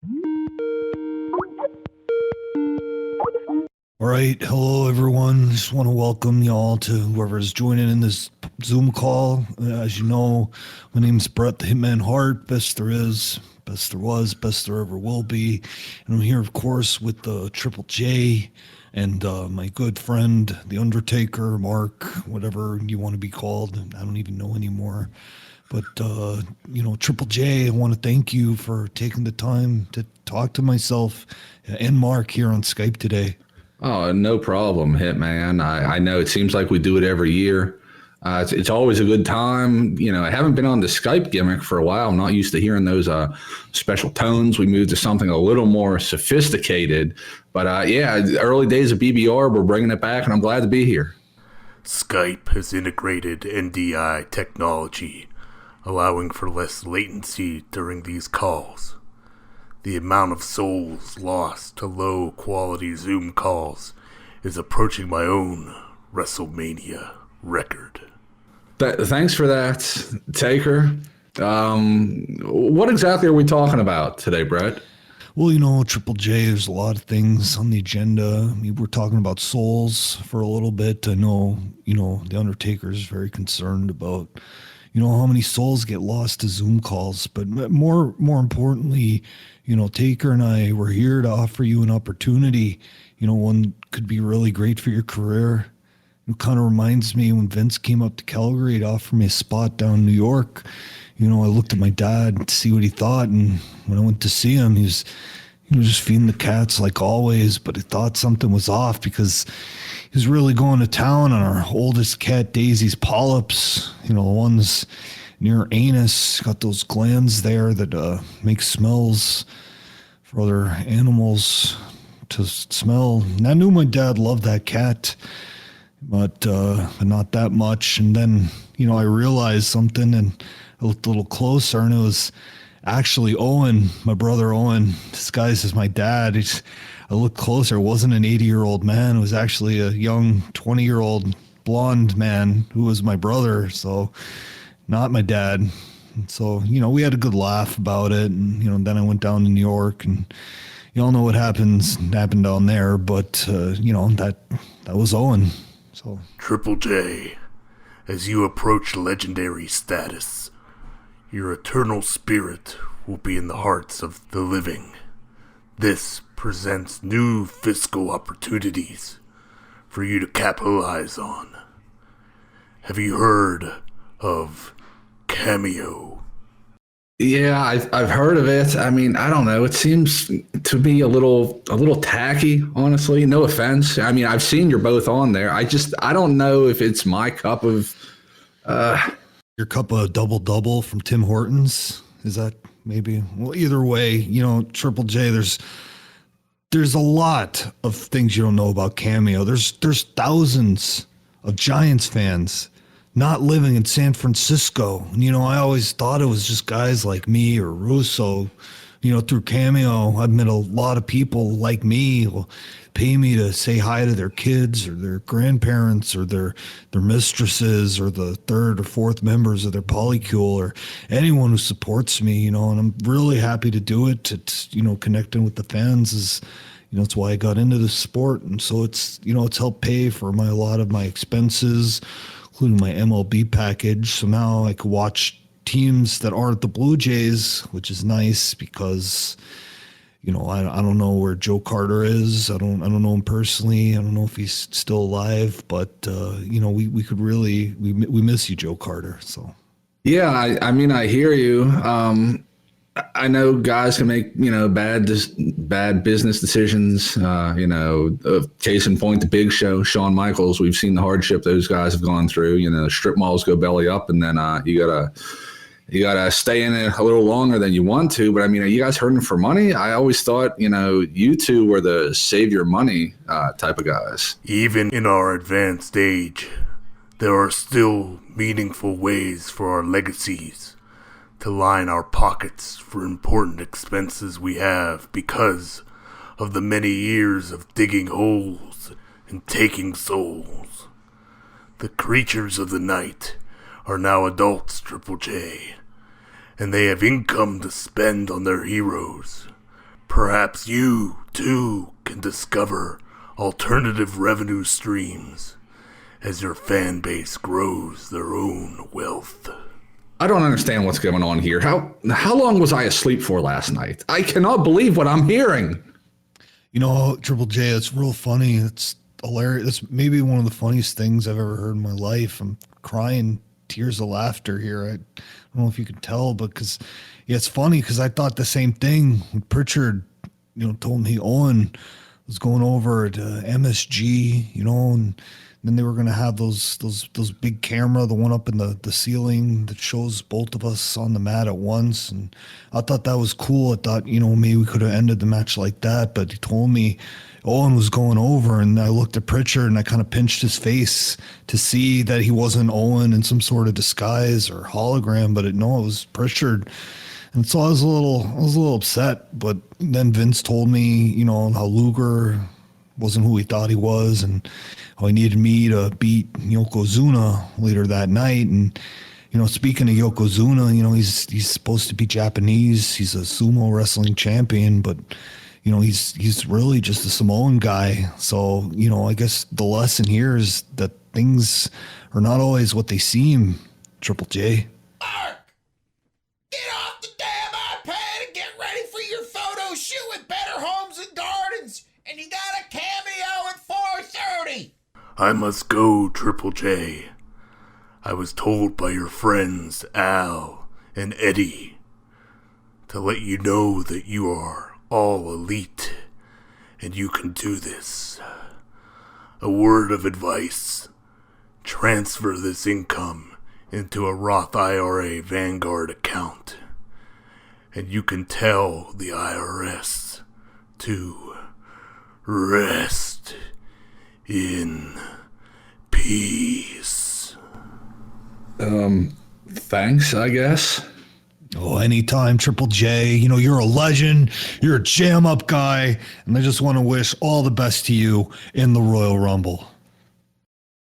All right, hello everyone. Just want to welcome y'all to whoever's joining in this Zoom call. As you know, my name's Bret the Hitman Hart. Best there is, best there was, best there ever will be. And I'm here, of course, with the Triple J and my good friend, the Undertaker, Mark, whatever you want to be called. I don't even know anymore. But, Triple J, I want to thank you for taking the time to talk to myself and Mark here on Skype today. Oh, no problem, Hitman. I know it seems like we do it every year. It's always a good time. You know, I haven't been on the Skype gimmick for a while. I'm not used to hearing those special tones. We moved to something a little more sophisticated. But yeah, early days of BBR, we're bringing it back, and I'm glad to be here. Skype has integrated NDI technology, allowing for less latency during these calls. The amount of souls lost to low-quality Zoom calls is approaching my own WrestleMania record. Thanks for that, Taker. What exactly are we talking about today, Brett? Well, Triple J, there's a lot of things on the agenda. I mean, we're talking about souls for a little bit. I know, the Undertaker is very concerned about, how many souls get lost to Zoom calls. But more importantly, Taker and I were here to offer you an opportunity, one could be really great for your career. It kind of reminds me when Vince came up to Calgary to offer me a spot down in New York. I looked at my dad to see what he thought, and when I went to see him, he was just feeding the cats like always, but I thought something was off because he was really going to town on our oldest cat, Daisy's polyps, the ones near anus, got those glands there that make smells for other animals to smell. And I knew my dad loved that cat, but not that much. And then, I realized something, and I looked a little closer, and it was actually Owen, my brother Owen, disguised as my dad. I looked closer. It wasn't an 80-year-old man. It was actually a young 20-year-old blonde man who was my brother. So not my dad. And so, we had a good laugh about it. And, then I went down to New York, and you all know what happened down there. But, that was Owen. So Triple J, as you approach legendary status, your eternal spirit will be in the hearts of the living. This presents new fiscal opportunities for you to capitalize on. Have you heard of Cameo? Yeah, I've heard of it. I mean, I don't know. It seems to be a little tacky, honestly. No offense. I mean, I've seen you're both on there. I don't know if it's my cup of. Your cup of double from Tim Hortons, is that maybe? Well, either way, Triple J. There's a lot of things you don't know about Cameo. There's thousands of Giants fans not living in San Francisco. And, I always thought it was just guys like me or Russo. Through Cameo, I've met a lot of people like me who will pay me to say hi to their kids or their grandparents or their mistresses or the third or fourth members of their polycule or anyone who supports me, and I'm really happy to do it. It's, connecting with the fans is, it's why I got into the sport. And so it's helped pay for a lot of my expenses, including my MLB package. So now I could watch teams that aren't the Blue Jays, which is nice because, I don't know where Joe Carter is. I don't know him personally. I don't know if he's still alive, but we could really we miss you, Joe Carter. So Yeah, I mean, I hear you. I know guys can make, bad business decisions. Case in point, the Big Show, Shawn Michaels. We've seen the hardship those guys have gone through. Strip malls go belly up, and then you gotta stay in it a little longer than you want to. But I mean, are you guys hurting for money? I always thought, you two were the save your money type of guys. Even in our advanced age, there are still meaningful ways for our legacies to line our pockets for important expenses we have because of the many years of digging holes and taking souls. The creatures of the night are now adults, Triple J, and they have income to spend on their heroes, Perhaps you, too, can discover alternative revenue streams as your fan base grows their own wealth. I don't understand what's going on here. How long was I asleep for last night? I cannot believe what I'm hearing. You know, Triple J, it's real funny. It's hilarious. It's maybe one of the funniest things I've ever heard in my life. I'm crying tears of laughter here. I don't know if you can tell, but it's funny because I thought the same thing when Pritchard, told me Owen was going over to MSG, and then they were going to have those big camera, the one up in the ceiling that shows both of us on the mat at once. And I thought that was cool. I thought, maybe we could have ended the match like that. But he told me Owen was going over, and I looked at Pritchard and I kind of pinched his face to see that he wasn't Owen in some sort of disguise or hologram, but it was Pritchard. And so I was a little upset. But then Vince told me, how Luger wasn't who he thought he was, and how he needed me to beat Yokozuna later that night. And speaking of Yokozuna, he's supposed to be Japanese. He's a sumo wrestling champion, but he's really just a Samoan guy. So I guess the lesson here is that things are not always what they seem. Triple J. Mark, get off the damn iPad and get ready for your photo shoot with Better Homes and Gardens. And you got a cameo at 4:30. I must go, Triple J. I was told by your friends Al and Eddie to let you know that you are all elite and you can do this. A word of advice: transfer this income into a Roth IRA Vanguard account, and you can tell the IRS to rest in peace. Thanks, I guess. Oh, anytime, Triple J. You're a legend. You're a jam-up guy. And I just want to wish all the best to you in the Royal Rumble.